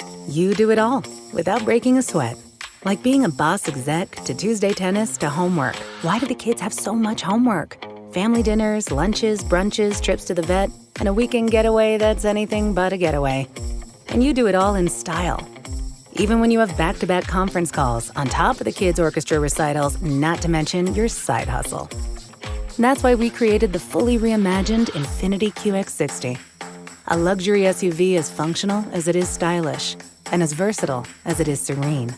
You do it all without breaking a sweat. Like being a boss exec to Tuesday tennis to homework. Why do the kids have so much homework? Family dinners, lunches, brunches, trips to the vet, and a weekend getaway that's anything but a getaway. And you do it all in style. Even when you have back-to-back conference calls on top of the kids' orchestra recitals, not to mention your side hustle. That's why we created the fully reimagined Infiniti QX60. A luxury SUV as functional as it is stylish, and as versatile as it is serene.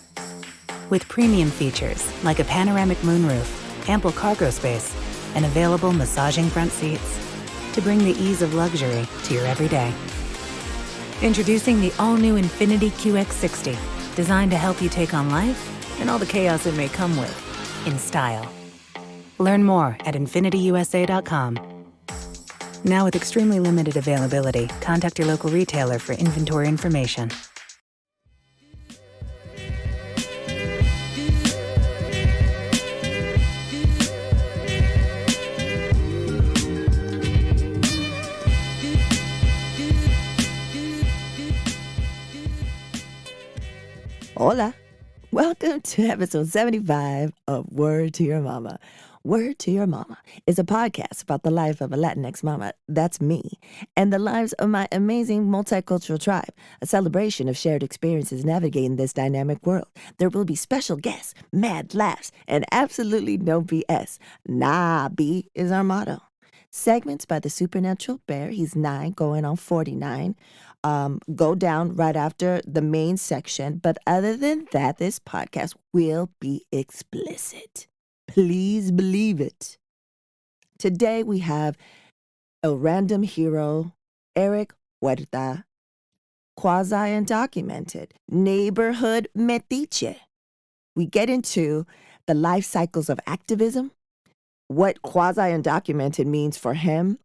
With premium features like a panoramic moonroof, ample cargo space, and available massaging front seats to bring the ease of luxury to your everyday. Introducing the all-new Infiniti QX60, designed to help you take on life and all the chaos it may come with, in style. Learn more at InfinityUSA.com. Now with extremely limited availability, contact your local retailer for inventory information. Hola. Welcome to episode 75 of Word to Your Mama. Word to Your Mama is a podcast about the life of a Latinx mama, that's me, and the lives of my amazing multicultural tribe, a celebration of shared experiences navigating this dynamic world. There will be special guests, mad laughs, and absolutely no BS. Nah, B is our motto. Segments by the Supernatural Bear, he's 9 going on 49. Go down right after the main section. But other than that, this podcast will be explicit. Please believe it. Today we have a random hero, Erik Huerta, Quasi-Undocumented, neighborhood Metiche. We get into the life cycles of activism, what quasi-undocumented means for him,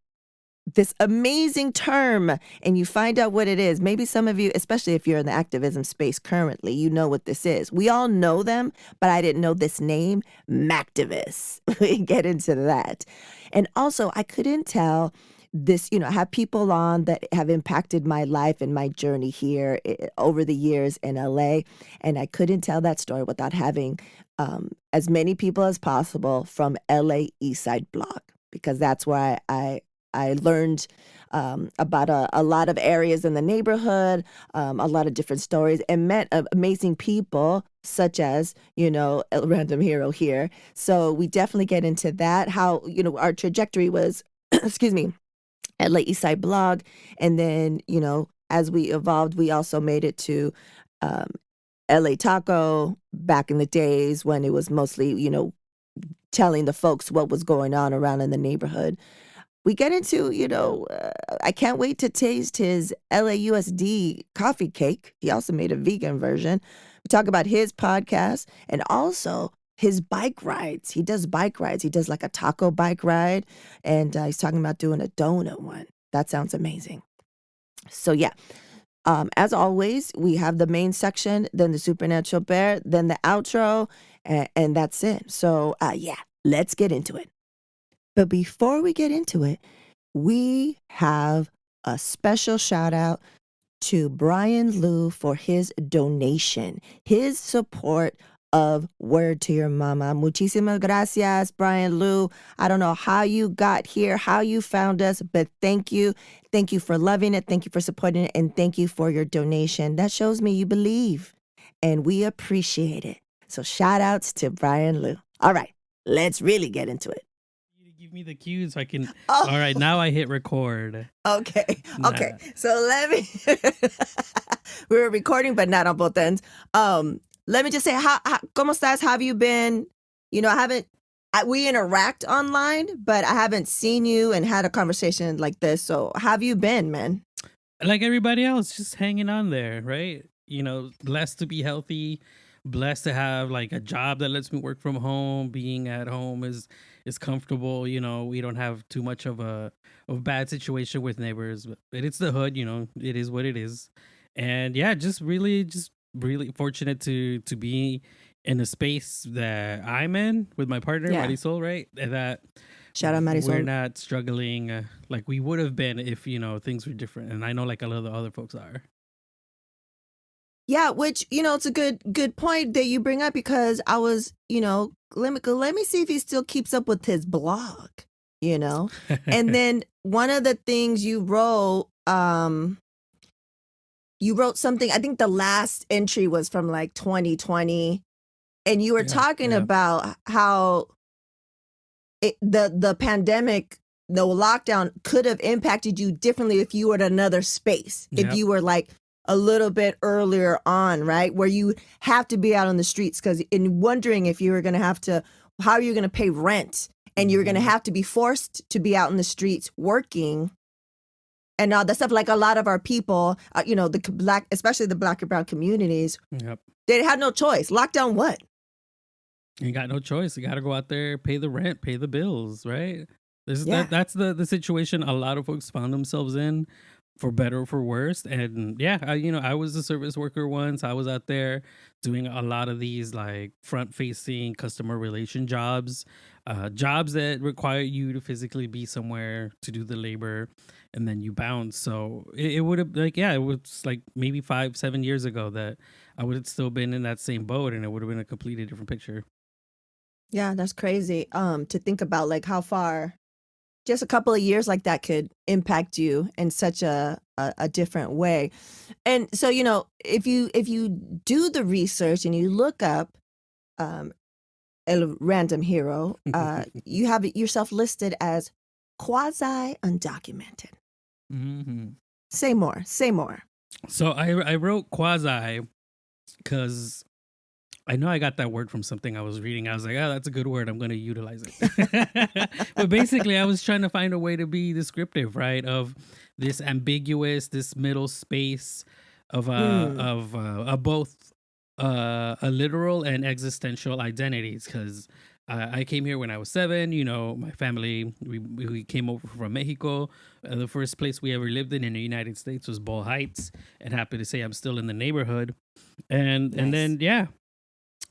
this amazing term, and you find out what it is. Maybe some of you, especially if you're in the activism space currently, you know what this is. We all know them, but I didn't know this name, mac-tivist. We get into that. And also, I couldn't tell this, I have people on that have impacted my life and my journey here over the years in LA, and I couldn't tell that story without having as many people as possible from LA Eastside Blog, because that's where I learned about a lot of areas in the neighborhood, a lot of different stories, and met amazing people such as, a random hero here. So we definitely get into that, how, our trajectory was, excuse me, at Late Eastside Blog. And then, as we evolved, we also made it to LA Taco back in the days when it was mostly, telling the folks what was going on around in the neighborhood. We get into, I can't wait to taste his LAUSD coffee cake. He also made a vegan version. We talk about his podcast and also his bike rides. He does bike rides. He does like a taco bike ride, and he's talking about doing a donut one. That sounds amazing. So yeah, as always, we have the main section, then the Supernatural Bear, then the outro, and that's it. So yeah, let's get into it. But before we get into it, we have a special shout out to Brian Liu for his donation, his support of Word to Your Mama. Muchísimas gracias, Brian Liu. I don't know how you got here, how you found us, but thank you. Thank you for loving it. Thank you for supporting it. And thank you for your donation. That shows me you believe, and we appreciate it. So shout outs to Brian Liu. All right, let's really get into it. Give me the cue so I can. Oh. All right, now I hit record. Okay. So let me. We were recording, but not on both ends. Let me just say, ¿Cómo estás? How have you been? We interact online, but I haven't seen you and had a conversation like this. So how have you been, man? Like everybody else, just hanging on there, right? Blessed to be healthy, blessed to have like a job that lets me work from home. Being at home is comfortable. We don't have too much of a bad situation with neighbors, but it's the hood. It is what it is. And yeah, just really fortunate to be in a space that I'm in with my partner, Yeah. Marisol, right? That Shout out Marisol. we're not struggling like we would have been if things were different. And I know like a lot of the other folks are. Yeah, which, it's a good point that you bring up, because I was, let me see if he still keeps up with his blog, you know? And then one of the things you wrote something, I think the last entry was from like 2020, and you were Yeah, talking yeah, about how the pandemic, the lockdown could have impacted you differently if you were at another space, if yep. you were like a little bit earlier on, right, where you have to be out on the streets, because in wondering if you were going to have to, how are you going to pay rent, and you're going to Mhm. have to be forced to be out in the streets working and all that stuff. Like a lot of our people, the black, especially the black and brown communities, Yep. they had no choice. Lockdown what? You got no choice. You got to go out there, pay the rent, pay the bills, right? This is Yeah. that's the situation a lot of folks found themselves in, for better or for worse. And yeah, I was a service worker once. I was out there doing a lot of these like front facing customer relation jobs, jobs that require you to physically be somewhere to do the labor, and then you bounce. So it would have, like, yeah, it was like maybe 5 7 years ago that I would have still been in that same boat, and it would have been a completely different picture. Yeah, that's crazy. To think about like how far just a couple of years like that could impact you in such a different way. And so, if you do the research and you look up um, El Random Hero, you have it yourself listed as quasi-undocumented. Hmm. Say more. Say more. So I wrote quasi because I know I got that word from something I was reading. I was like, oh, that's a good word. I'm going to utilize it. But basically, I was trying to find a way to be descriptive, right? Of this ambiguous, this middle space Mm, of both a literal and existential identities. Because I came here when I was 7. My family, we came over from Mexico. The first place we ever lived in the United States was Boyle Heights. And happy to say I'm still in the neighborhood. And nice. then yeah,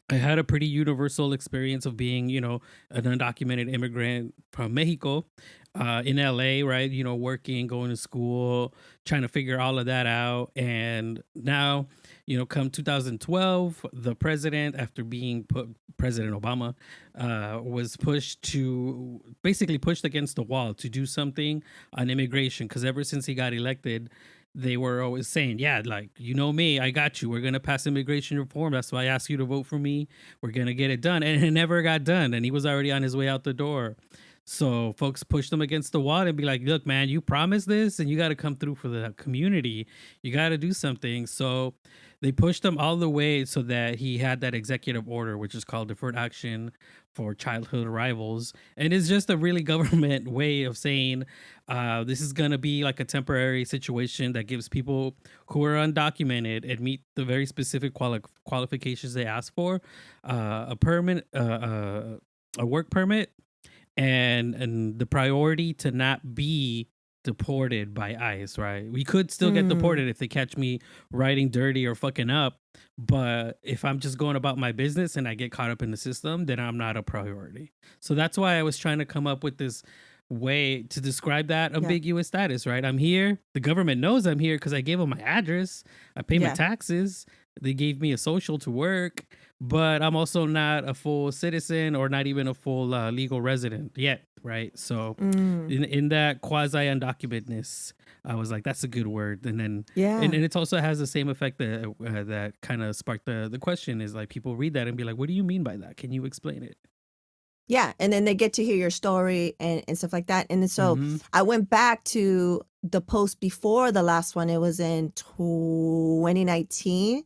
I had a pretty universal experience of being, an undocumented immigrant from Mexico, in LA, right? Working, going to school, trying to figure all of that out. And now, come 2012, the president, after being President Obama, was pushed against the wall to do something on immigration. Because ever since he got elected, they were always saying, yeah, like, me, I got you. We're going to pass immigration reform. That's why I asked you to vote for me. We're going to get it done. And it never got done. And he was already on his way out the door. So folks pushed him against the wall and be like, look, man, you promised this and you got to come through for the community. You got to do something. So they pushed him all the way so that he had that executive order, which is called Deferred Action for Childhood Arrivals. And it's just a really government way of saying, this is going to be like a temporary situation that gives people who are undocumented and meet the very specific qualifications they ask for, a permit, a work permit, and the priority to not be deported by ICE, right? We could still get Mm, deported if they catch me riding dirty or fucking up, but if I'm just going about my business and I get caught up in the system, then I'm not a priority. So that's why I was trying to come up with this way to describe that yeah. ambiguous status, right? I'm here. The government knows I'm here because I gave them my address. I pay my Yeah. taxes. They gave me a social to work, but I'm also not a full citizen or not even a full legal resident yet, right? So Mm, in that quasi undocumentedness, I was like, that's a good word. And then and yeah. it also has the same effect that that kind of sparked the question, is like people read that and be like, what do you mean by that? Can you explain it? Yeah, and then they get to hear your story and stuff like that. And then so Mm-hmm. I went back to the post before the last one. It was in 2019.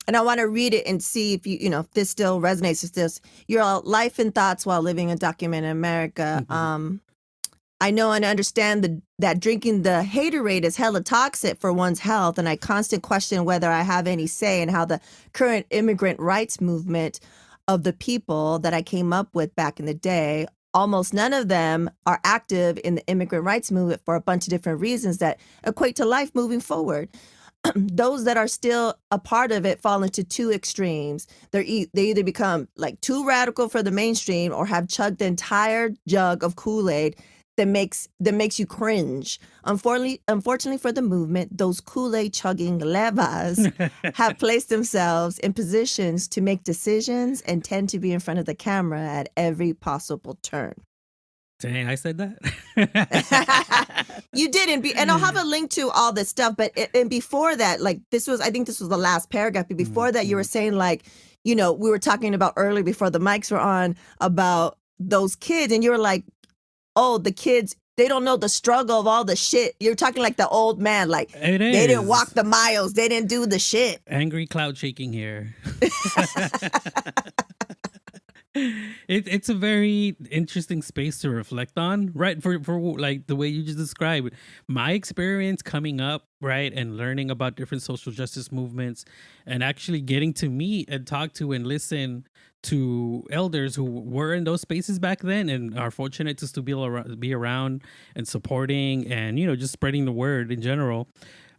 And I want to read it and see if if this still resonates with this. Your life and thoughts while living undocumented America. I know and understand that drinking the haterade is hella toxic for one's health, and I constant question whether I have any say in how the current immigrant rights movement of the people that I came up with back in the day, almost none of them are active in the immigrant rights movement for a bunch of different reasons that equate to life moving forward. Those that are still a part of it fall into two extremes. They either become like too radical for the mainstream or have chugged the entire jug of Kool-Aid that makes you cringe. Unfortunately for the movement, those Kool-Aid chugging levas have placed themselves in positions to make decisions and tend to be in front of the camera at every possible turn. Dang, I said that. You didn't, and I'll have a link to all this stuff. But and before that, like I think this was the last paragraph. But before that, you were saying like, we were talking about earlier before the mics were on about those kids, and you were like, oh, the kids, they don't know the struggle of all the shit. You're talking like the old man, like they didn't walk the miles, they didn't do the shit. Angry cloud shaking here. It's a very interesting space to reflect on, right? For like the way you just described my experience coming up, right, and learning about different social justice movements, and actually getting to meet and talk to and listen to elders who were in those spaces back then and are fortunate to still be around and supporting and just spreading the word in general.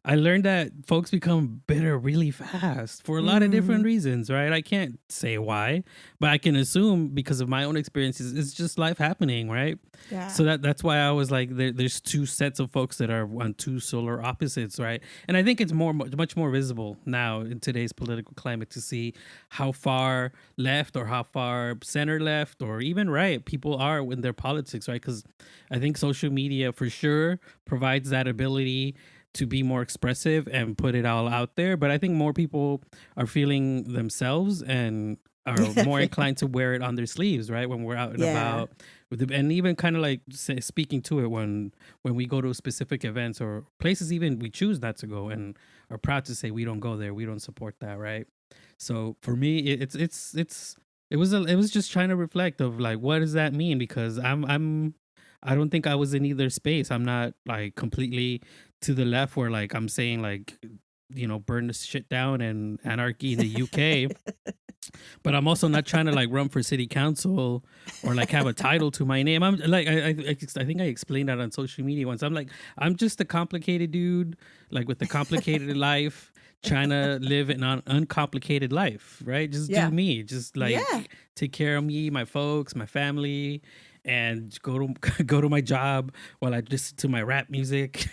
I learned that folks become bitter really fast for a lot of different reasons, right? I can't say why, but I can assume because of my own experiences, it's just life happening, right? Yeah. So that's why I was like, there's two sets of folks that are on two solar opposites, right? And I think it's much more visible now in today's political climate to see how far left or how far center left or even right people are in their politics, right? Because I think social media for sure provides that ability to be more expressive and put it all out there. But I think more people are feeling themselves and are more inclined to wear it on their sleeves, right? When we're out and about, and even kind of like speaking to it when we go to specific events or places even we choose not to go and are proud to say we don't go there, we don't support that, right? So for me, it was just trying to reflect of like, what does that mean? Because I don't think I was in either space. I'm not like completely to the left where like I'm saying like, burn this shit down and anarchy in the UK. But I'm also not trying to like run for city council or like have a title to my name. I'm like, I think I explained that on social media once. I'm like, I'm just a complicated dude, like with a complicated life, trying to live an uncomplicated life, right? Just do me, just like take care of me, my folks, my family, and go to my job while I listen to my rap music.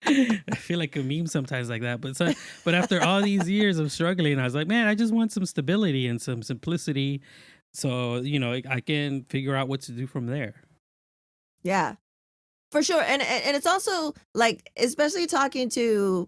I feel like a meme sometimes like that, but after all these years of struggling, I was like, man, I just want some stability and some simplicity, so I can figure out what to do from there. Yeah, for sure, and it's also like, especially talking to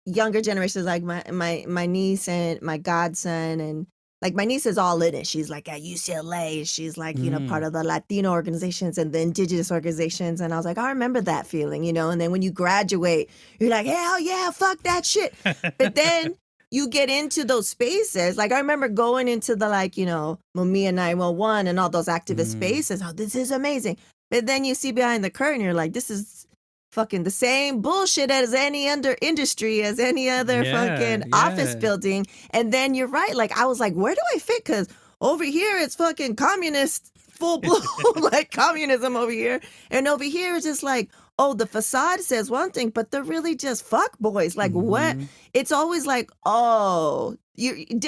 younger generations, like my niece and my godson, and like my niece is all in it. She's like at UCLA. She's like, part of the Latino organizations and the indigenous organizations. And I was like, I remember that feeling, And then when you graduate, you're like, hell yeah, fuck that shit. But then you get into those spaces. Like I remember going into the Mumia 911 and all those activist spaces. Oh, this is amazing. But then you see behind the curtain, you're like, this is fucking the same bullshit as any other industry, as any other fucking office building. And then you're right. Like, I was like, where do I fit? Because over here, it's fucking communist, full blown, like communism over here. And over here, it's just like, oh, the facade says one thing, but they're really just fuck boys. Like, what? It's always like, oh,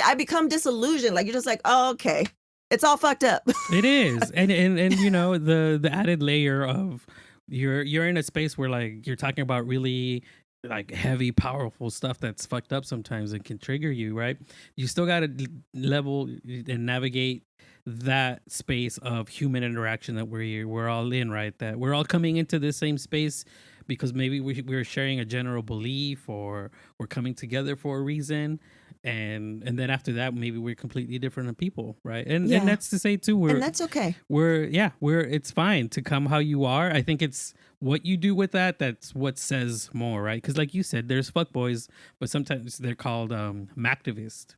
I become disillusioned. Like, you're just like, oh, okay. It's all fucked up. It is. And the added layer of, you're in a space where like you're talking about really like heavy, powerful stuff that's fucked up sometimes and can trigger you, right? You still got to level and navigate that space of human interaction that we're all in, right? That we're all coming into the same space because maybe we're sharing a general belief or we're coming together for a reason. And then after that, maybe we're completely different people, right? And that's to say too, and that's okay. It's fine to come how you are. I think it's what you do with that's what says more, right? Because like you said, there's fuckboys, but sometimes they're called mac-tivist,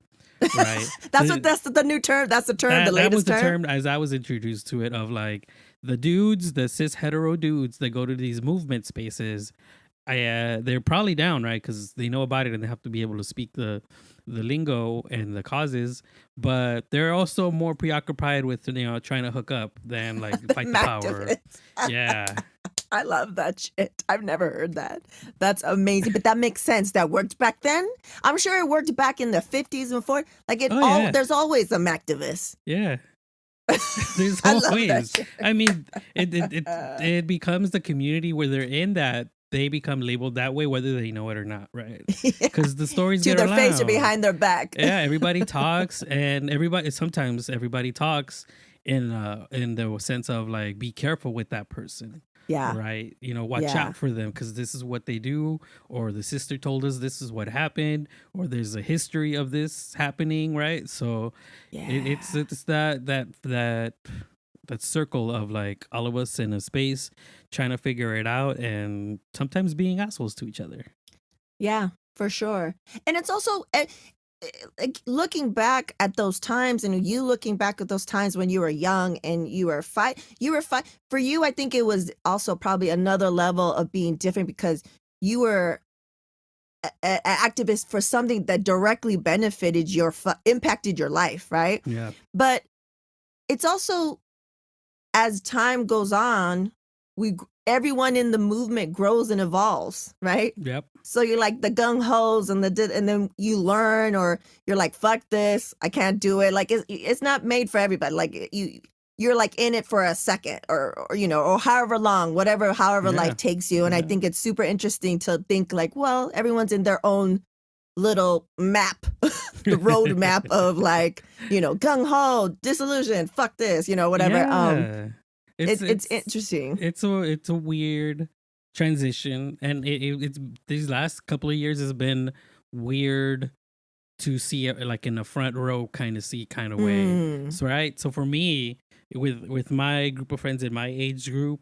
right? That's the new term. That's the term. The latest that was the term as I was introduced to it, of like the dudes, the cis hetero dudes that go to these movement spaces. They're probably down, right? Because they know about it and they have to be able to speak the lingo and the causes, but they're also more preoccupied with trying to hook up than like fight the power. Yeah. I love that shit. I've never heard that. That's amazing. But that makes sense. That worked back then. I'm sure it worked back in the 50s and 40s. Like there's always a activist. Yeah. There's I love that always. shit. I mean, it becomes the community where they're in that they become labeled that way, whether they know it or not, right? Because the stories To get their face or around. behind their back. Yeah, everybody talks, and sometimes everybody talks in the sense of like, be careful with that person. Yeah. Right, watch Yeah. out for them because this is what they do, or the sister told us this is what happened, or there's a history of this happening, right? So Yeah. it's that circle of like all of us in a space trying to figure it out, and sometimes being assholes to each other. Yeah, for sure. And it's also like looking back at those times, and you looking back at those times when you were young and you were for you. I think it was also probably another level of being different because you were an activist for something that directly benefited impacted your life, right? Yeah. But it's also, as time goes on, everyone in the movement grows and evolves, right? Yep. So you're like the gung hos and then you learn, or you're like, fuck this, I can't do it. Like it's not made for everybody. Like you're like in it for a second or however long, however life takes you. And I think it's super interesting to think like, well, everyone's in their own little map, the road map of like, gung ho, disillusion, fuck this, whatever. Yeah. It's interesting. It's a weird transition, and it's these last couple of years has been weird to see it like in a front row kind of way. So right, so for me, with my group of friends in my age group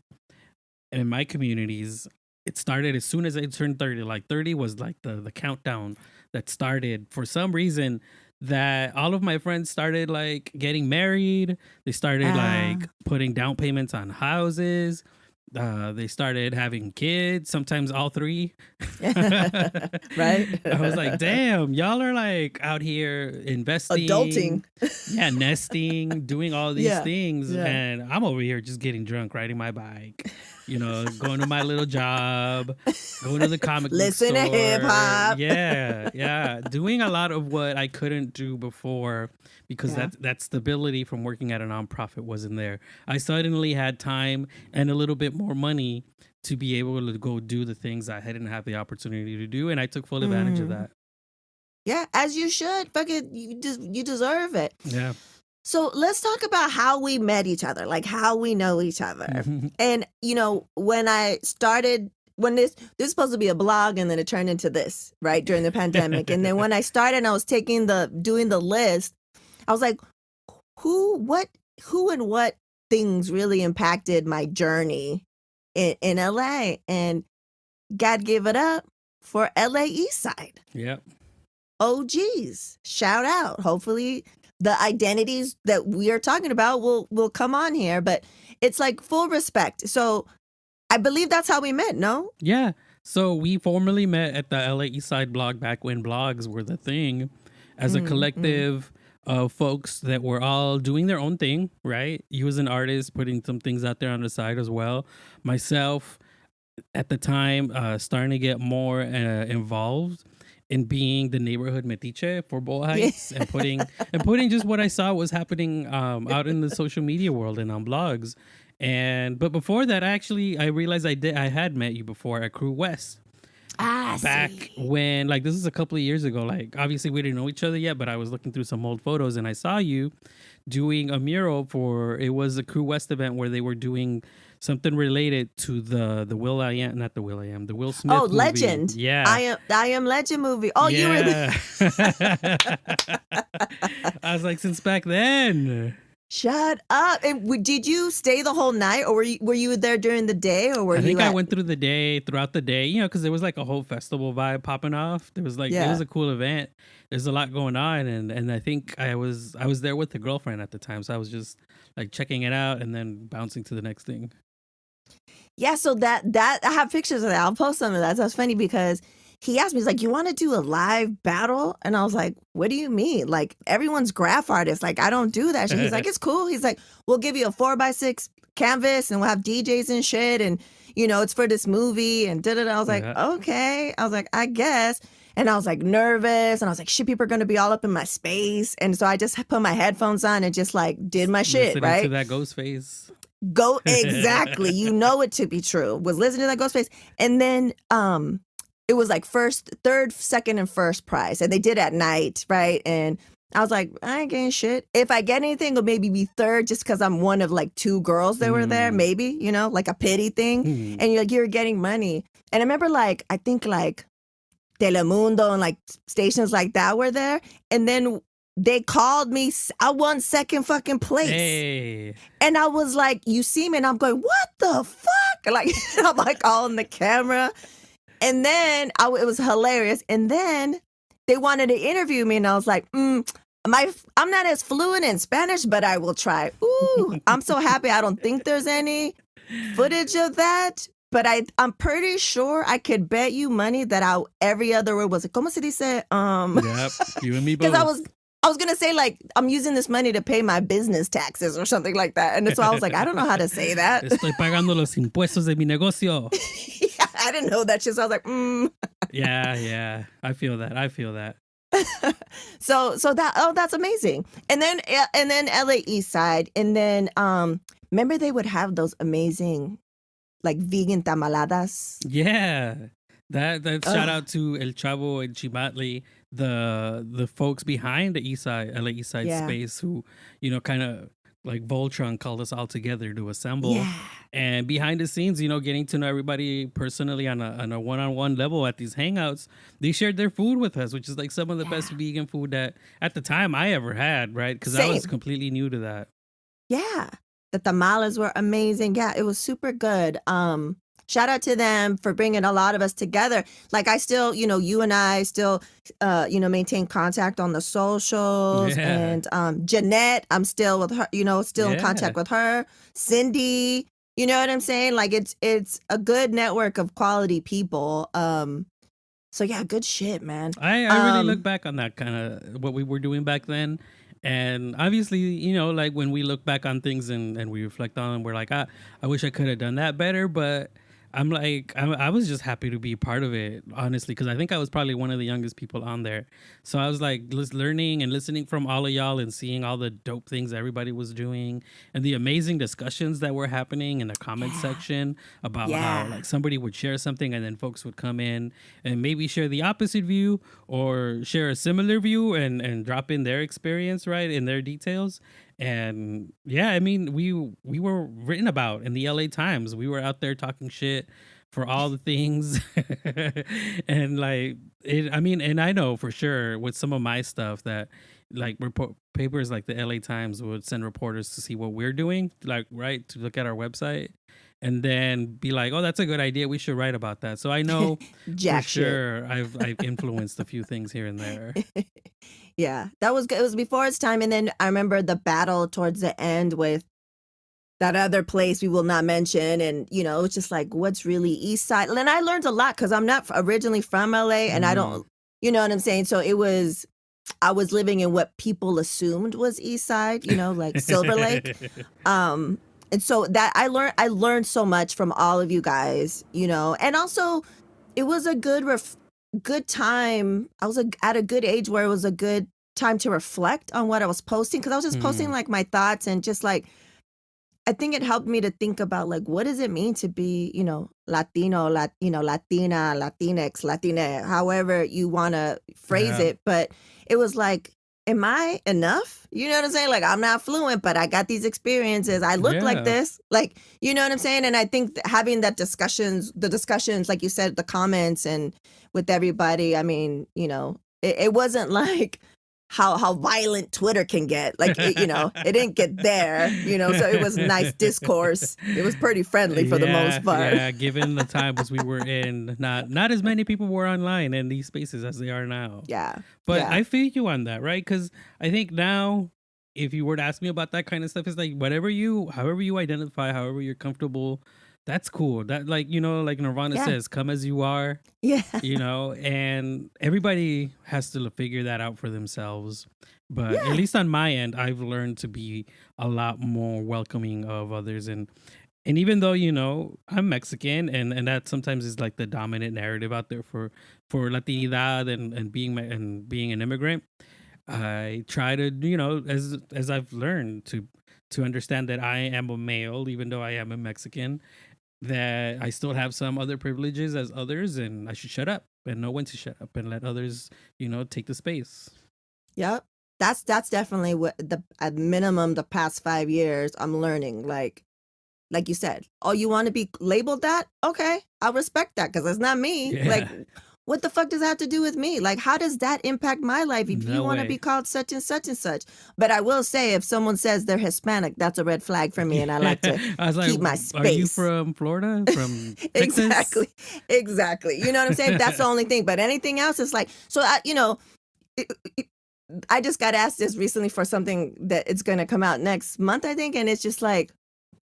and in my communities, it started as soon as I turned 30. Like 30 was like the countdown that started. For some reason, that all of my friends started like getting married. They started like putting down payments on houses. They started having kids, sometimes all three. Right? I was like, damn, y'all are like out here investing. Adulting. Yeah, nesting, doing all these things. Yeah. And I'm over here just getting drunk, riding my bike, going to my little job, going to the comic book Listen store. to hip hop. Yeah. Doing a lot of what I couldn't do before because that stability from working at a nonprofit wasn't there. I suddenly had time and a little bit more money to be able to go do the things I hadn't had the opportunity to do, and I took full advantage of that. Yeah, as you should. Fuck it, you deserve it. Yeah. So let's talk about how we met each other, like how we know each other. And when I started, when this is supposed to be a blog, and then it turned into this, right, during the pandemic. And then when I started and I was doing the list, I was like, who and what things really impacted my journey in LA? And God give it up for LA Eastside. Yep. OGs, shout out. Hopefully the identities that we are talking about will come on here, but it's like full respect. So I believe that's how we met, no? Yeah. So we formally met at the LA Eastside Blog back when blogs were the thing, as a collective of folks that were all doing their own thing, right? You as an artist putting some things out there on the side as well. Myself at the time starting to get more involved in being the neighborhood Metiche for Boyle Heights, and putting just what I saw was happening out in the social media world and on blogs. But before that, I realized I had met you before at Crew West. Back when, like, this is a couple of years ago. Like, obviously we didn't know each other yet, but I was looking through some old photos and I saw you doing a mural it was a Crew West event where they were doing something related to the Will Smith movie. Legend. Yeah. I am Legend movie. Oh, yeah. You really? I was like, since back then. Shut up. And did you stay the whole night, or were you there during the day, or I think I went throughout the day, because there was like a whole festival vibe popping off. There was like, it was a cool event. There's a lot going on. And I think I was there with a girlfriend at the time. So I was just like checking it out and then bouncing to the next thing. Yeah. So that I have pictures of that. I'll post some of that. So it's funny because he asked me, he's like, you want to do a live battle? And I was like, what do you mean? Like, everyone's graph artist. Like, I don't do that shit. He's like, it's cool. He's like, we'll give you a 4x6 canvas and we'll have DJs and shit. And, you know, it's for this movie and da-da-da. I was like, okay. I was like, I guess. And I was like nervous. And I was like, shit, people are going to be all up in my space. And so I just put my headphones on and just like did my shit, listening right? to that ghost face. Go, exactly. You know it to be true. Was listening to that ghost face. And then, it was like first, third, second, and first prize. And they did at night, right? And I was like, I ain't getting shit. If I get anything, it'll maybe be third just because I'm one of like 2 girls that were there, maybe, you know, like a pity thing. And you're like, you're getting money. And I remember like, I think like Telemundo and like stations like that were there. And then they called me. I won second fucking place. Hey. And I was like, you see me? And I'm going, what the fuck? Like, I'm like all in the camera. And then it was hilarious. And then they wanted to interview me, and I was like, I'm not as fluent in Spanish, but I will try. Ooh, I'm so happy. I don't think there's any footage of that, but I'm pretty sure I could bet you money that every other word was, ¿cómo se dice? Yep, you and me both. Because I was gonna say like I'm using this money to pay my business taxes or something like that, and so I was like, I don't know how to say that. Estoy pagando los impuestos de mi negocio. Yeah, I didn't know that shit, so I was like, Yeah, I feel that. So that's amazing. And then LA East Side, and then remember they would have those amazing like vegan tamaladas. Yeah. That shout out to El Chavo and Chimatli, the folks behind the LA East Side space who, you know, kind of like Voltron called us all together to assemble. Yeah. And behind the scenes, you know, getting to know everybody personally on a one-on-one level at these hangouts, they shared their food with us, which is like some of the best vegan food that at the time I ever had, right? Because I was completely new to that. Yeah. The tamales were amazing. Yeah, it was super good. Shout out to them for bringing a lot of us together. Like I still, you know, you and I still, you know, maintain contact on the socials. Yeah. And Jeanette, I'm still with her, you know, still in contact with her. Cindy, you know what I'm saying? Like it's a good network of quality people. So yeah, good shit, man. I really look back on that kind of what we were doing back then. And obviously, you know, like when we look back on things and we reflect on them, we're like, I wish I could have done that better. But I'm like, I was just happy to be part of it, honestly, because I think I was probably one of the youngest people on there. So I was like learning and listening from all of y'all and seeing all the dope things everybody was doing and the amazing discussions that were happening in the comment section about how like somebody would share something and then folks would come in and maybe share the opposite view or share a similar view and drop in their experience, right, in their details. And yeah, I mean, we were written about in the LA Times. We were out there talking shit for all the things. And like it, I mean, and I know for sure with some of my stuff that like papers like the LA Times would send reporters to see what we're doing, like, right, to look at our website and then be like, oh, that's a good idea, we should write about that. So I know for sure I've influenced a few things here and there. Yeah, that was good. It was before its time. And then I remember the battle towards the end with that other place we will not mention. And, you know, it's just like, what's really East Side? And I learned a lot because I'm not originally from LA and I don't, you know what I'm saying? So I was living in what people assumed was East Side, you know, like Silver Lake. And so that I learned so much from all of you guys, you know, and also it was a good time. I was at a good age where it was a good time to reflect on what I was posting, because I was just posting like my thoughts and just like, I think it helped me to think about like, what does it mean to be, you know, Latino, Latina, Latinx, Latina, however you want to phrase it. But it was like, am I enough? You know what I'm saying? Like, I'm not fluent, but I got these experiences. I look like this, like, you know what I'm saying? And I think having the discussions, like you said, the comments and with everybody, I mean, you know, it wasn't like how violent Twitter can get. Like, you know, it didn't get there, you know, so it was nice discourse. It was pretty friendly for the most part. Yeah, given the times we were in, not as many people were online in these spaces as they are now. Yeah. But I feel you on that, right? Because I think now, if you were to ask me about that kind of stuff, it's like however you identify, however you're comfortable, That's cool. That, like, like Nirvana Yeah. says, come as you are, Yeah. and everybody has to figure that out for themselves. But at Yeah. least on my end, I've learned to be a lot more welcoming of others. And even though, I'm Mexican, and that sometimes is like the dominant narrative out there for Latinidad and being an immigrant, I try to, as I've learned to understand that I am a male, even though I am a Mexican, that I still have some other privileges as others, and I should shut up and know when to shut up and let others, take the space. Yep. That's definitely what at minimum the past 5 years I'm learning. Like you said, oh, you want to be labeled that? Okay, I'll respect that because it's not me. Like, Yeah. what the fuck does that have to do with me? Like, how does that impact my life if you No want to way. be called such and such and such? But I will say, if someone says they're Hispanic, that's a red flag for me, and I like to I was like, keep my are you space. from Florida? From Texas? Exactly. You know what I'm saying? That's the only thing. But anything else is like, so I just got asked this recently for something that it's going to come out next month, I think, and it's just like,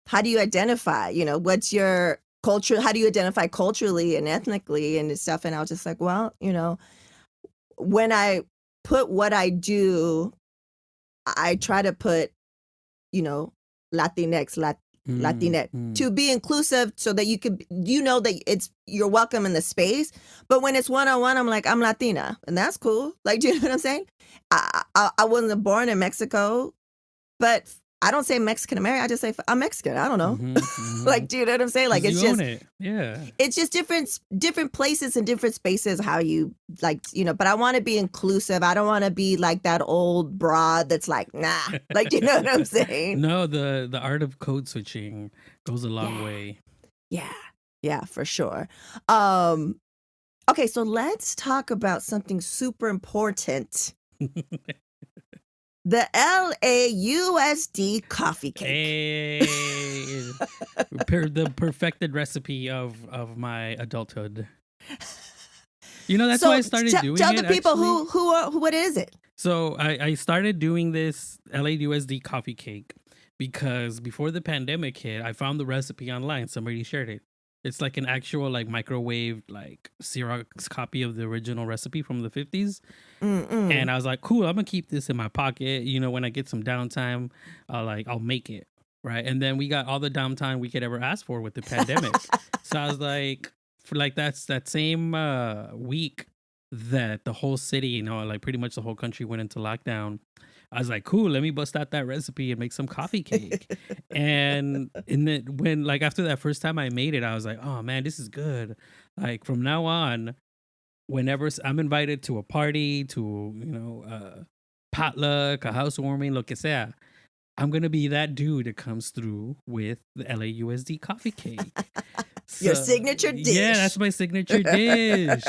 how do you identify? What's your culture? How do you identify culturally and ethnically and stuff? And I was just like, well, when I put what I do, I try to put, Latinx, Latinx to be inclusive so that you could, that you're welcome in the space. But when it's one-on-one, I'm like, I'm Latina, and that's cool. Like, do you know what I'm saying? I wasn't born in Mexico, but I don't say Mexican American. I just say I'm Mexican. I don't know. Like, do you know what I'm saying? Like, it's you just own it. Yeah. it's just different places and different spaces how you like, but I want to be inclusive. I don't want to be like that old broad that's like, nah. Like, do you know what I'm saying? No, the art of code switching goes a long way. Yeah, for sure. Okay, so let's talk about something super important. The LAUSD coffee cake. Hey, the perfected recipe of my adulthood. That's why I started doing it. Tell the people actually. what is it? So I started doing this LAUSD coffee cake because before the pandemic hit, I found the recipe online. Somebody shared it. It's like an actual microwave Xerox copy of the original recipe from the 50s. And I was like, cool, I'm gonna keep this in my pocket. When I get some downtime, I'll make it. Right. And then we got all the downtime we could ever ask for with the pandemic. So I was like, that's that same week that the whole city, pretty much the whole country went into lockdown. I was like, cool, let me bust out that recipe and make some coffee cake. and then when after that first time I made it, I was like, oh man, this is good. Like from now on, whenever I'm invited to a party, to potluck, a housewarming, lo que sea, I'm gonna be that dude that comes through with the LAUSD coffee cake. Your signature dish. Yeah, that's my signature dish.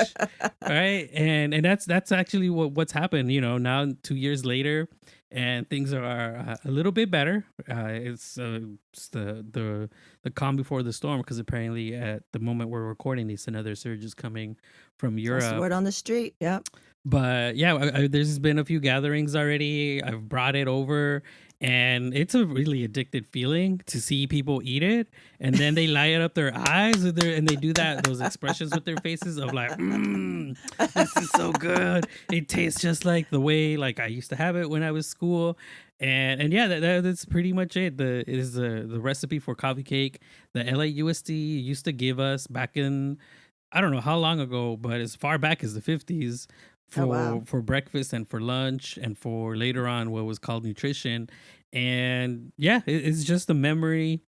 Right. And that's actually what's happened, now 2 years later, and things are a little bit better. It's the calm before the storm, because apparently at the moment we're recording this, another surge is coming from Europe. That's the word on the street. Yep. But yeah, there's been a few gatherings already. I've brought it over, and it's a really addicted feeling to see people eat it, and then they light up their eyes and they do those expressions with their faces of like, this is so good. It tastes just like the way I used to have it when I was school. And yeah, that's pretty much it. The recipe for coffee cake the LAUSD used to give us back in, I don't know how long ago, but as far back as the 50s, for breakfast and for lunch and for later on what was called nutrition. And yeah, it's just a memory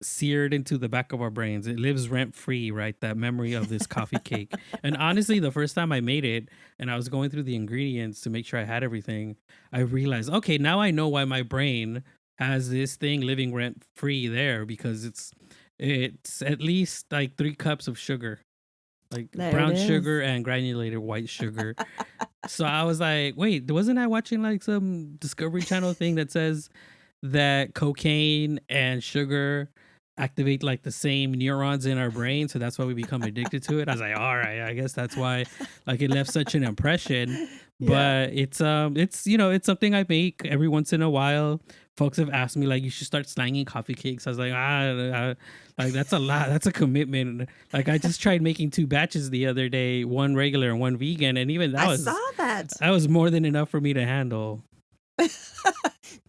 seared into the back of our brains. It lives rent free, right? That memory of this coffee cake. And honestly, the first time I made it and I was going through the ingredients to make sure I had everything, I realized, okay, now I know why my brain has this thing living rent free there, because it's at least 3 cups of sugar, brown sugar and granulated white sugar. So I was like, wait, wasn't I watching some Discovery Channel thing that says that cocaine and sugar activate the same neurons in our brain, so that's why we become addicted to it? I was like, all right, I guess that's why it left such an impression. But it's it's something I make every once in a while. Folks have asked me like you should start slanging coffee cakes. I was like like that's a lot. That's a commitment. Like I just tried making 2 batches the other day, one regular and one vegan, and even I saw that. that was more than enough for me to handle.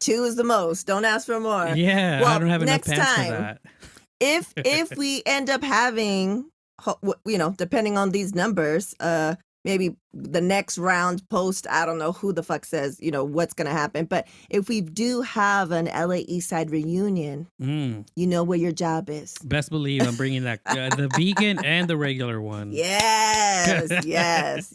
2 is the most. Don't ask for more. Yeah, well, I don't have enough next pants time, for that. If we end up having, depending on these numbers, maybe the next round post, I don't know who the fuck says, what's going to happen. But if we do have an LA Eastside reunion, you know where your job is. Best believe I'm bringing that, the vegan and the regular one. Yes, yes.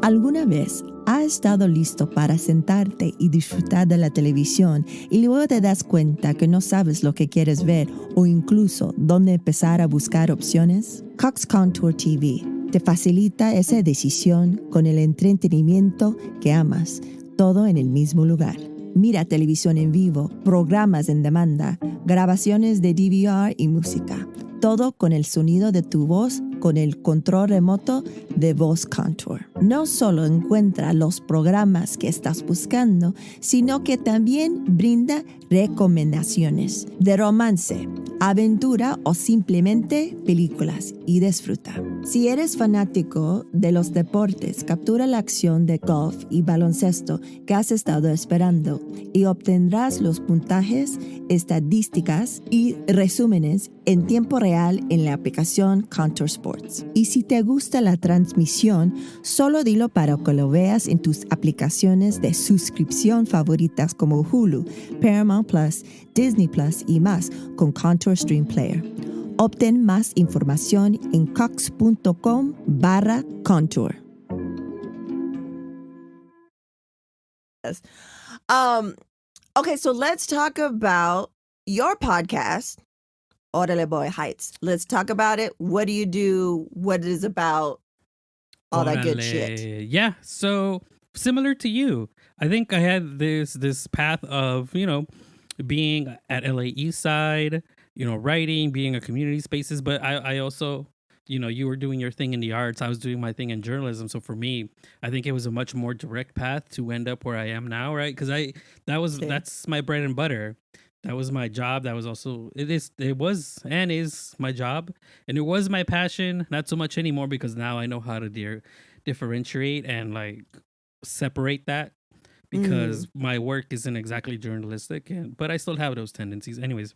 ¿Alguna vez has estado listo para sentarte y disfrutar de la televisión y luego te das cuenta que no sabes lo que quieres ver o incluso dónde empezar a buscar opciones? Cox Contour TV te facilita esa decisión con el entretenimiento que amas, todo en el mismo lugar. Mira televisión en vivo, programas en demanda, grabaciones de DVR y música. Todo con el sonido de tu voz con el control remoto de Voz Contour. No solo encuentra los programas que estás buscando, sino que también brinda recomendaciones de romance, aventura o simplemente películas y disfruta. Si eres fanático de los deportes, captura la acción de golf y baloncesto que has estado esperando y obtendrás los puntajes, estadísticas y resúmenes en tiempo real en la aplicación Contour Sports. Y si te gusta la transmisión, solo dilo para que lo veas en tus aplicaciones de suscripción favoritas como Hulu, Paramount Plus, Disney Plus y más con Contour Stream Player. Obtén más información en cox.com/contour. Okay, so let's talk about your podcast, Orale Boyle Heights. Let's talk about it. What do you do? What it is about? All that good shit. Yeah, so similar to you, I think I had this path of being at LA Eastside, writing, being a community spaces, but I also, you were doing your thing in the arts. I was doing my thing in journalism. So for me, I think it was a much more direct path to end up where I am now, right? Because that's my bread and butter. That was my job. That was also it was and is my job, and it was my passion. Not so much anymore because now I know how to differentiate and like separate that because my work isn't exactly journalistic, but I still have those tendencies. Anyways,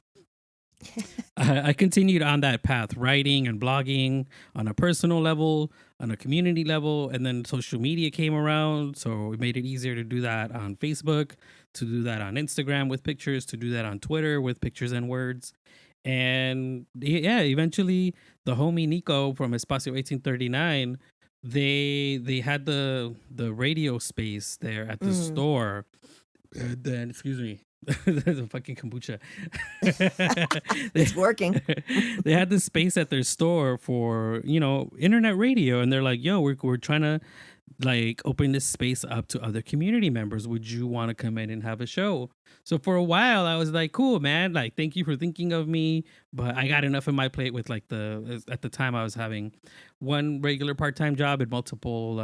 I continued on that path, writing and blogging on a personal level, on a community level, and then social media came around. So it made it easier to do that on Facebook, to do that on Instagram with pictures, to do that on Twitter with pictures and words. And yeah, eventually the homie Nico from Espacio 1839, they had the radio space there at the store. Then, excuse me, the fucking kombucha. It's working. They had this space at their store for internet radio, and they're like, "Yo, we're trying to like open this space up to other community members. Would you want to come in and have a show?" So for a while, I was like, "Cool, man. Like, thank you for thinking of me." But I got enough on my plate with like at the time I was having one regular part-time job and multiple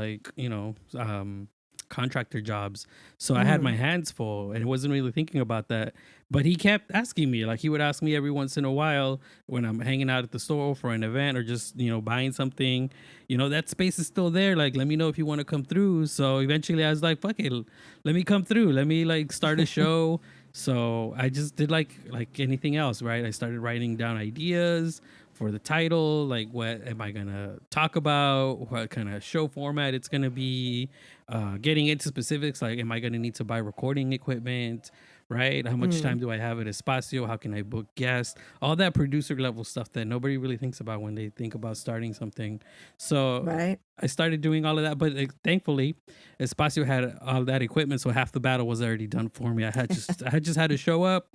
contractor jobs, so I had my hands full and wasn't really thinking about that. But he kept asking me, like he would ask me every once in a while when I'm hanging out at the store for an event or just buying something, that space is still there, like let me know if you want to come through. So eventually I was like, fuck it, let me come through, let me like start a show. So I just did like anything else, right? I started writing down ideas for the title, like what am I gonna talk about, what kind of show format it's gonna be, getting into specifics, like am I gonna need to buy recording equipment, right? How much time do I have at Espacio? How can I book guests? All that producer level stuff that nobody really thinks about when they think about starting something. So right. I started doing all of that, but thankfully Espacio had all that equipment, so half the battle was already done for me. I had just had to show up,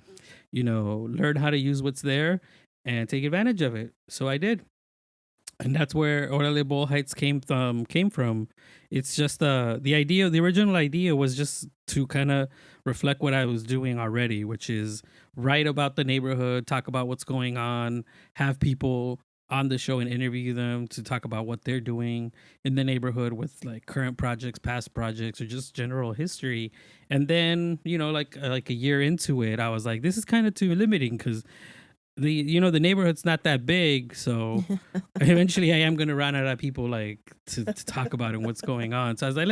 learn how to use what's there and take advantage of it. So I did. And that's where Orale Boyle Heights came from. It's just the original idea was just to kind of reflect what I was doing already, which is write about the neighborhood, talk about what's going on, have people on the show and interview them to talk about what they're doing in the neighborhood with like current projects, past projects, or just general history. And then, like a year into it, I was like, this is kind of too limiting because the neighborhood's not that big, so eventually I am gonna run out of people like to talk about and what's going on. So I was like,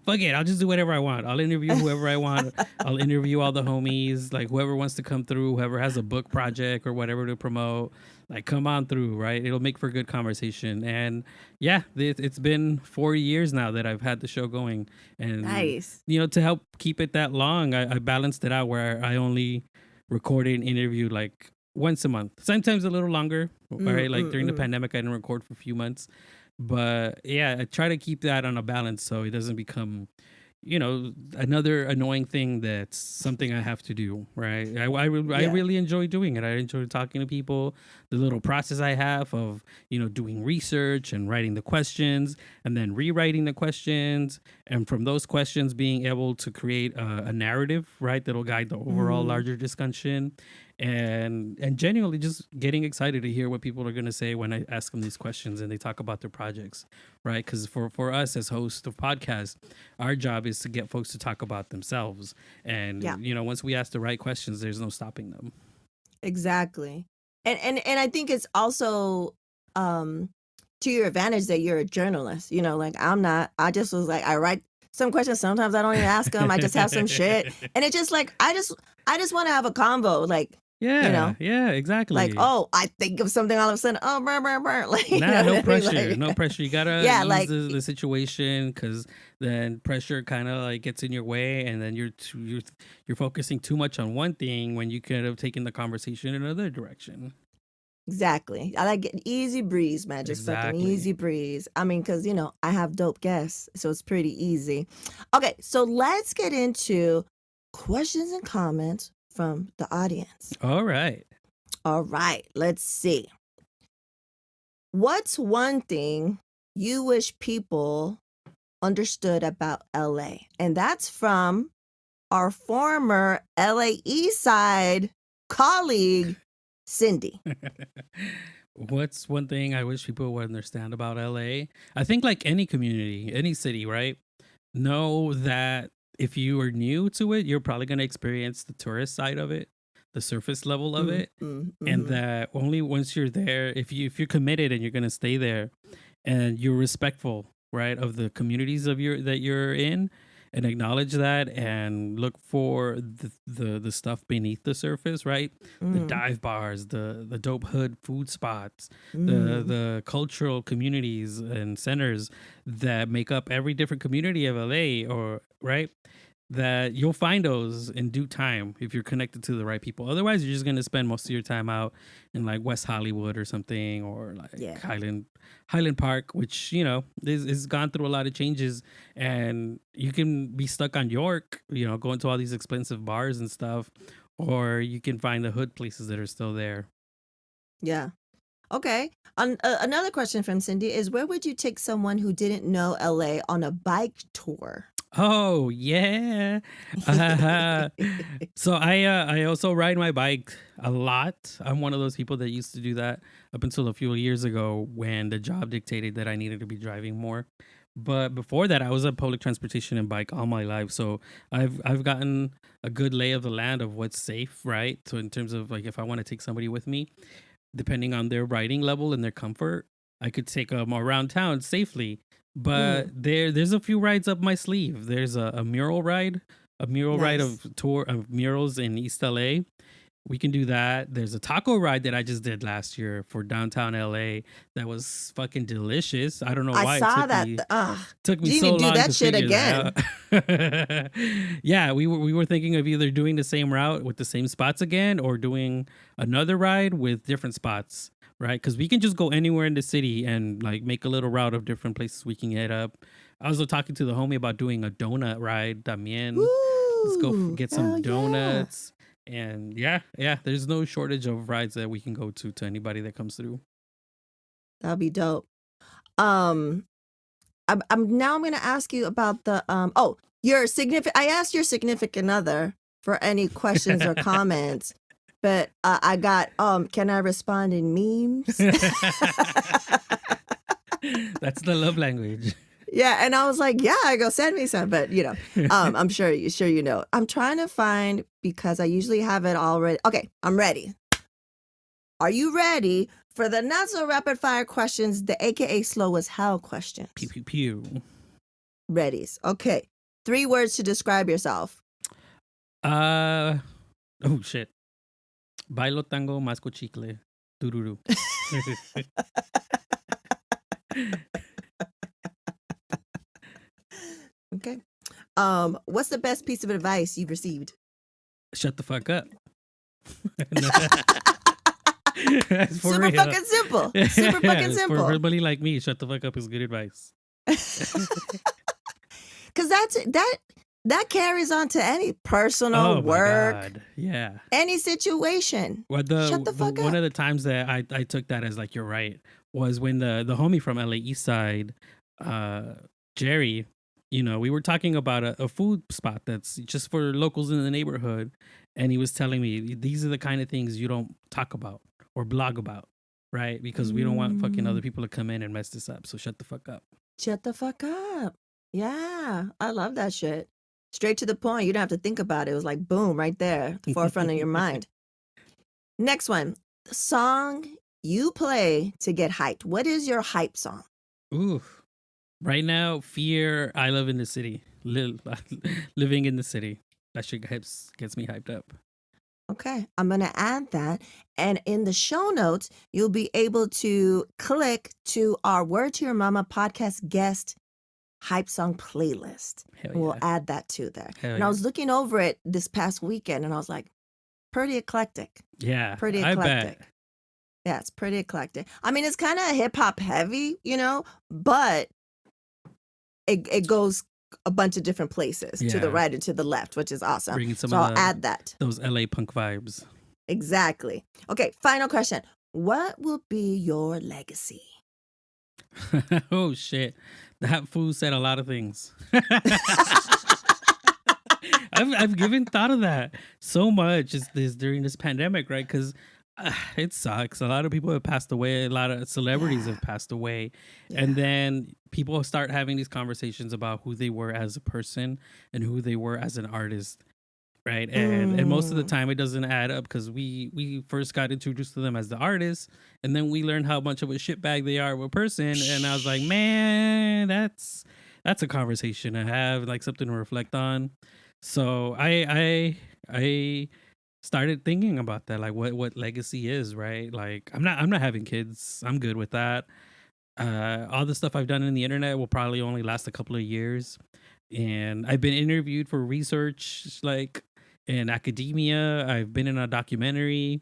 fuck it, I'll just do whatever I want. I'll interview whoever I want. I'll interview all the homies, like whoever wants to come through, whoever has a book project or whatever to promote, like come on through, right? It'll make for good conversation. And yeah, it's been 4 years now that I've had the show going, and Nice. to help keep it that long, I balanced it out where I only recorded and interviewed like once a month, sometimes a little longer. Right, like during the pandemic, I didn't record for a few months, but yeah, I try to keep that on a balance so it doesn't become, another annoying thing that's something I have to do. Right, I really enjoy doing it. I enjoy talking to people. The little process I have of doing research and writing the questions and then rewriting the questions, and from those questions being able to create a narrative, right, that'll guide the overall larger discussion. And genuinely just getting excited to hear what people are going to say when I ask them these questions and they talk about their projects, right? Because for us as hosts of podcasts, our job is to get folks to talk about themselves. And, once we ask the right questions, there's no stopping them. Exactly. And I think it's also to your advantage that you're a journalist. Like I'm not. I just was like, I write some questions. Sometimes I don't even ask them. I just have some shit. And it's just like, I just want to have a convo. Like, yeah, exactly. Like, oh, I think of something all of a sudden. Oh, burr. Like, no pressure. No pressure. You gotta ease like the situation, because then pressure kind of like gets in your way, and then you're focusing too much on one thing when you could have taken the conversation in another direction. Exactly. I like it easy breeze, man. Just fucking easy breeze. I mean, because I have dope guests, so it's pretty easy. Okay, so let's get into questions and comments from the audience. All right. Let's see. What's one thing you wish people understood about LA? And that's from our former LA Eastside colleague, Cindy. What's one thing I wish people would understand about LA? I think like any community, any city, right? Know that if you are new to it, you're probably going to experience the tourist side of it, the surface level of it, and that only once you're there, if you're committed and you're going to stay there, and you're respectful, right, of the communities that you're in, and acknowledge that, and look for the stuff beneath the surface, right? The dive bars, the dope hood food spots, the cultural communities and centers that make up every different community of LA, or right, that you'll find those in due time if you're connected to the right people. Otherwise, you're just going to spend most of your time out in like West Hollywood or something, or like Highland Park, which, is gone through a lot of changes, and you can be stuck on York, going to all these expensive bars and stuff, or you can find the hood places that are still there. Yeah. Okay. Another question from Cindy is, where would you take someone who didn't know LA on a bike tour? Oh yeah. So I also ride my bike a lot. I'm one of those people that used to do that up until a few years ago when the job dictated that I needed to be driving more. But before that, I was on public transportation and bike all my life. So I've gotten a good lay of the land of what's safe, right? So in terms of like if I want to take somebody with me, depending on their riding level and their comfort, I could take them around town safely. But there's a few rides up my sleeve. There's a mural ride, ride of tour of murals in East LA. We can do that. There's a taco ride that I just did last year for downtown LA that was fucking delicious. I don't know why I saw it that. took me you so need to long do that to shit figure again. that out. Yeah, we were thinking of either doing the same route with the same spots again, or doing another ride with different spots, right? Because we can just go anywhere in the city and like make a little route of different places we can hit up. I was talking to the homie about doing a donut ride también. Let's go get some donuts. And yeah, there's no shortage of rides that we can go to anybody that comes through. That'll be dope. I'm going to ask you about the your significant. I asked your significant other for any questions or comments, but I got, can I respond in memes? That's the love language. Yeah, and I was like, yeah, I go send me some, but I'm sure you know. I'm trying to find because I usually have it already. Okay, I'm ready. Are you ready for the not so rapid fire questions, the AKA slow as hell questions? Pew pew pew. Readies. Okay. 3 words to describe yourself. Oh shit. Bailo tango, masco chicle, tururu. Okay. What's the best piece of advice you've received? Shut the fuck up. Super fucking simple. Super fucking simple. For everybody like me, shut the fuck up is good advice. Because that carries on to any personal work. My God. Yeah. Any situation. Well, Shut the fuck up. One of the times that I took that as like, you're right, was when the homie from LA Eastside, Jerry, we were talking about a food spot that's just for locals in the neighborhood. And he was telling me, these are the kind of things you don't talk about or blog about, right? Because we don't want fucking other people to come in and mess this up. So shut the fuck up. Shut the fuck up. Yeah, I love that shit. Straight to the point. You don't have to think about it. It was like, boom, right there, the forefront of your mind. Next one. The song you play to get hyped. What is your hype song? Ooh. Right now, Fear, I Live in the City. Living in the City. That shit gets me hyped up. Okay, I'm going to add that. And in the show notes, you'll be able to click to our Word to Your Mama podcast guest hype song playlist. Hell And we'll yeah. add that to there. Hell and yeah. I was looking over it this past weekend and I was like, pretty eclectic. Yeah. Pretty I eclectic. bet. Yeah, it's pretty eclectic. I mean, it's kind of hip hop heavy, but it goes a bunch of different places to the Yeah. right and to the left, which is awesome. Bringing some So of I'll add that. those LA punk vibes. Exactly. Okay, final question. What will be your legacy? Oh shit. That fool said a lot of things. I've given thought of that so much during this pandemic, right? Because it sucks. A lot of people have passed away. A lot of celebrities have passed away. Yeah. And then people start having these conversations about who they were as a person and who they were as an artist. Right. And most of the time it doesn't add up because we first got introduced to them as the artists. And then we learned how much of a shitbag they are of a person. And I was like, man, that's a conversation to have, like something to reflect on. So I started thinking about that, like what legacy is, right? Like I'm not having kids. I'm good with that. All the stuff I've done in the internet will probably only last a couple of years. And I've been interviewed for research, like in academia. I've been in a documentary,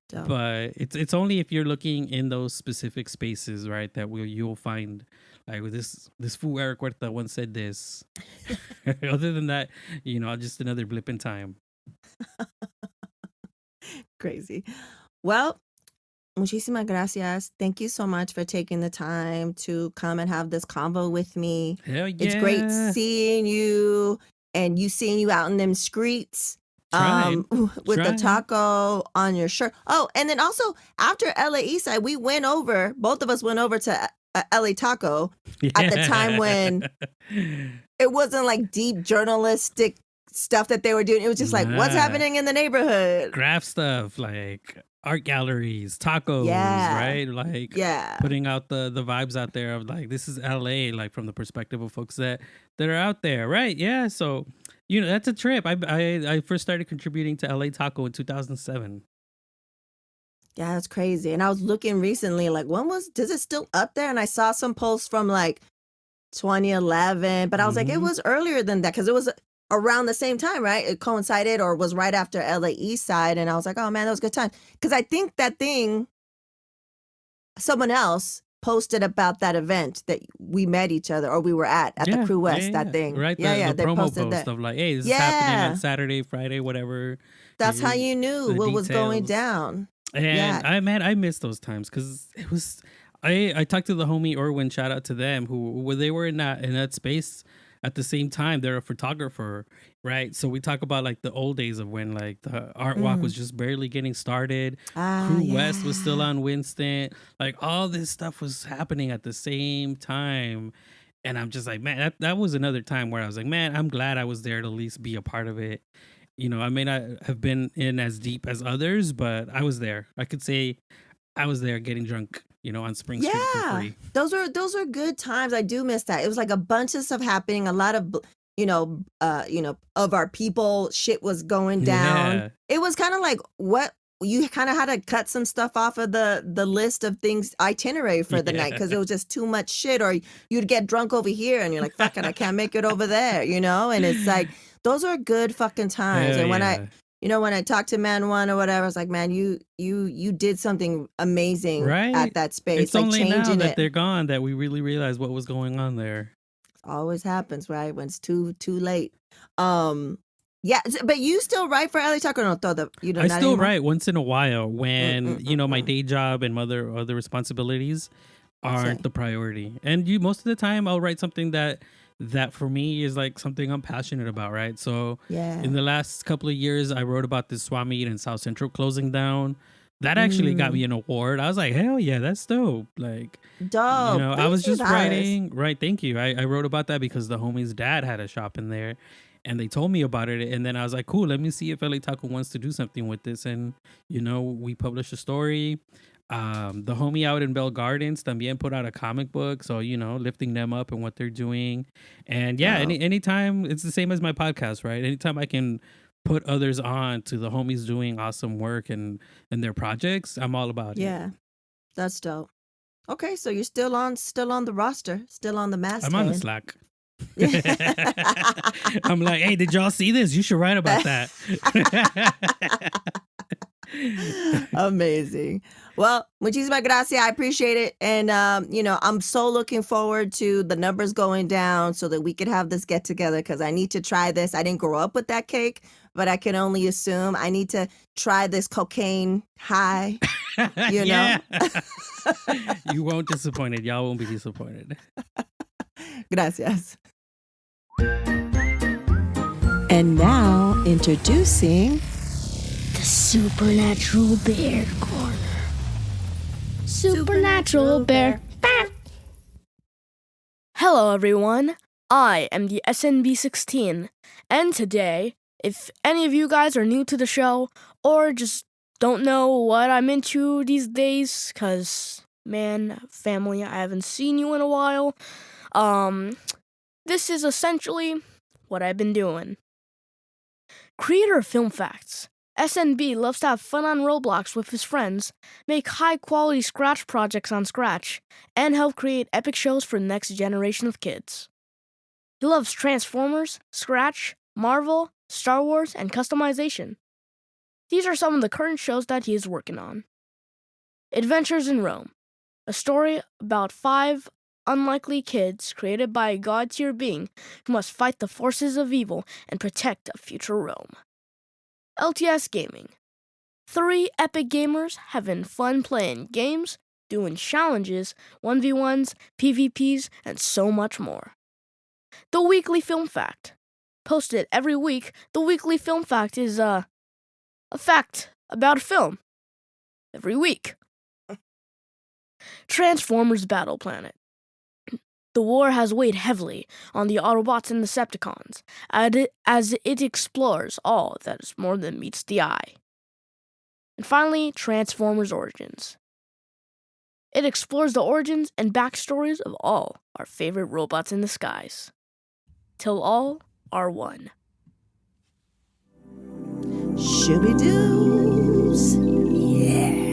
Dope. but it's only if you're looking in those specific spaces, right, that you'll find like this fool Erik Huerta once said this. Other than that, just another blip in time. Crazy. Well, muchísimas gracias. Thank you so much for taking the time to come and have this convo with me. Hell yeah. It's great seeing you and seeing you out in them streets. Trying. With the taco on your shirt. Oh, and then also after LA Eastside, both of us went over to LA Taco at the time when it wasn't like deep journalistic stuff that they were doing. It was just like, what's happening in the neighborhood? Graph stuff, like art galleries, tacos, Yeah. right? Like Yeah. putting out the vibes out there of like, this is LA, like from the perspective of folks that are out there, right? Yeah. So, that's a trip. I first started contributing to LA Taco in 2007. Yeah, that's crazy. And I was looking recently, like, does it still up there? And I saw some posts from like 2011, but I was like, it was earlier than that because it was around the same time, right? It coincided or was right after LA Eastside. And I was like, oh man, that was a good time. Because I think that thing, someone else posted about that event that we met each other or we were at the Crew West, that thing. Right. Yeah, The they promo posted post that. of like, hey, this is happening on Saturday, Friday, whatever. That's how you knew the what was going details. down. And I miss those times because it was. I talked to the homie Orwin. Shout out to them who they were in that space at the same time, they're a photographer, right? So we talk about like the old days of when like the art walk was just barely getting started. Crew West was still on Winston. Like all this stuff was happening at the same time. And I'm just like, man, that was another time where I was like, man, I'm glad I was there to at least be a part of it. You know, I may not have been in as deep as others, but I was there. I could say I was there getting drunk, on Spring Street for free. Those are good times. I do miss that. It was like a bunch of stuff happening. A lot of of our people, shit was going down. Yeah. It was kind of like what you kind of had to cut some stuff off of the list of things itinerary for the night because it was just too much shit, or you'd get drunk over here and you're like, fuck it, I can't make it over there, and it's like those are good fucking times. Hell and when yeah. when I talked to Man One or whatever, I was like, man, you did something amazing Right? at that space. It's like only now changing that it. they're gone that we really realize what was going on there. Always happens, right? When it's too late. Yeah, but you still write for LA Talk or no? Todo, I not still anymore? write once in a while when, my day job and other responsibilities aren't Sí. the priority. And most of the time I'll write something that for me is like something I'm passionate about, right? So Yeah. in the last couple of years, I wrote about this swap meet in South Central closing down. That actually got me an award. I was like, hell yeah, that's dope. Like, Dope. I was just Felicidades. writing, right? Thank you. I wrote about that because the homie's dad had a shop in there and they told me about it. And then I was like, cool, let me see if LA Taco wants to do something with this. And, we published a story. The homie out in Bell Gardens también put out a comic book. So, lifting them up and what they're doing. And yeah, anytime, it's the same as my podcast, right? Anytime I can put others on to the homies doing awesome work and their projects, I'm all about it. Yeah, that's dope. Okay, so you're still on the roster, still on the masthead. I'm on the Slack. I'm like, hey, did y'all see this? You should write about that. Amazing. Well, muchísimas gracias. I appreciate it. And, I'm so looking forward to the numbers going down so that we could have this get together because I need to try this. I didn't grow up with that cake, but I can only assume I need to try this cocaine high, you know? You won't disappointed. Y'all won't be disappointed. Gracias. And now, introducing the Supernatural Bear Corner. Supernatural Bear. Hello, everyone. I am the SNB16, and today, if any of you guys are new to the show or just don't know what I'm into these days, because, man, family, I haven't seen you in a while, this is essentially what I've been doing. Creator of Film Facts, SNB loves to have fun on Roblox with his friends, make high-quality Scratch projects on Scratch, and help create epic shows for the next generation of kids. He loves Transformers, Scratch, Marvel, Star Wars, and customization. These are some of the current shows that he is working on. Adventures in Rome, a story about 5 unlikely kids created by a god-tier being who must fight the forces of evil and protect a future Rome. LTS Gaming, 3 epic gamers having fun playing games, doing challenges, 1v1s, PvPs, and so much more. The Weekly Film Fact. Posted every week, the Weekly Film Fact is a fact about a film. Every week. Transformers Battle Planet. The war has weighed heavily on the Autobots and Decepticons, as it explores all that is more than meets the eye. And finally, Transformers Origins. It explores the origins and backstories of all our favorite robots in the skies, till all are one. Shooby-doos. Yeah.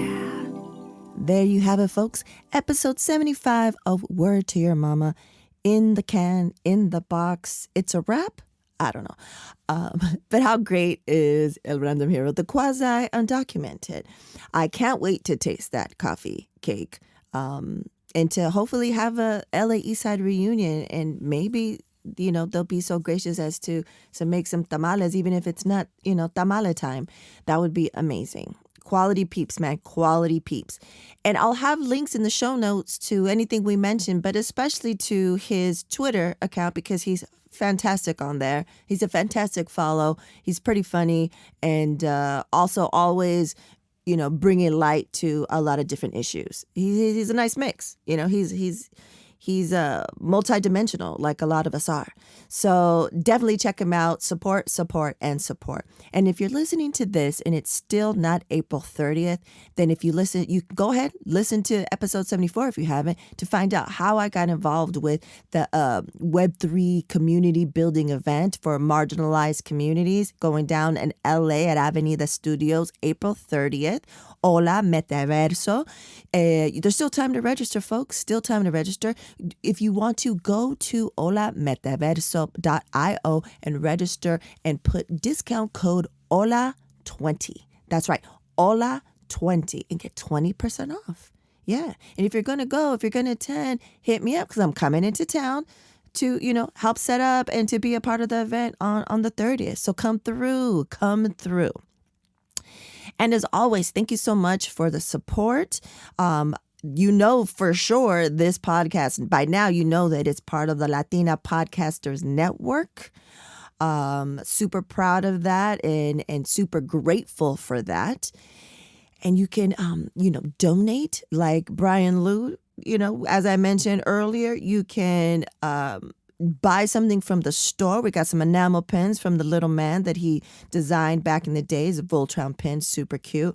There you have it, folks. Episode 75 of Word to Your Mama. In the can, in the box. It's a wrap? I don't know. But how great is El Random Hero, the Quasi-Undocumented? I can't wait to taste that coffee cake and to hopefully have a LA Eastside reunion, and maybe they'll be so gracious as to make some tamales, even if it's not, tamale time. That would be amazing. Quality peeps, man. Quality peeps. And I'll have links in the show notes to anything we mentioned, but especially to his Twitter account because he's fantastic on there. He's a fantastic follow. He's pretty funny and also always, bringing light to a lot of different issues. He's a nice mix. He's multidimensional, like a lot of us are. So definitely check him out. Support, support, and support. And if you're listening to this and it's still not April 30th, then if you listen, you go ahead, listen to episode 74 if you haven't, to find out how I got involved with the Web3 community building event for marginalized communities going down in LA at Avenida Studios, April 30th. Hola Metaverso. There's still time to register, folks. Still time to register. If you want to, go to holametaverso.io and register and put discount code HOLA20. That's right, HOLA20 and get 20% off. Yeah. And if you're going to attend, hit me up because I'm coming into town to, help set up and to be a part of the event on the 30th. So come through. And as always, thank you so much for the support. For sure this podcast, by now you know that it's part of the Latina Podcasters Network. Super proud of that and super grateful for that. And you can, donate like Brian Liu. As I mentioned earlier, you can buy something from the store. We got some enamel pins from the little man that he designed back in the days, a Voltron pin, super cute.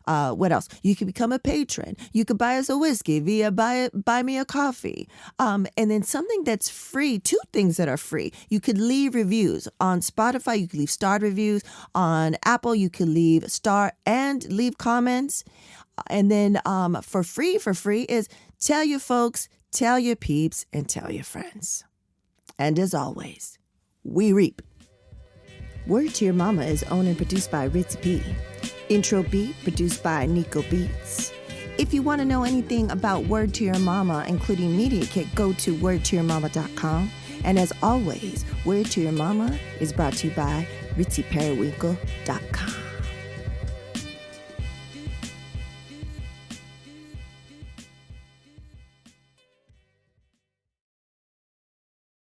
What else? You can become a patron. You could buy us a whiskey via buy me a coffee. And then something that's free, two things that are free. You could leave reviews. On Spotify, you could leave star reviews. On Apple, you could leave star and leave comments. And then for free is tell your folks, tell your peeps, and tell your friends. And as always, we reap. Word to Your Mama is owned and produced by Ritzy P. Intro beat produced by Nico Beats. If you want to know anything about Word to Your Mama, including Media Kit, go to wordtoyourmama.com. And as always, Word to Your Mama is brought to you by ritzyperiwinkle.com.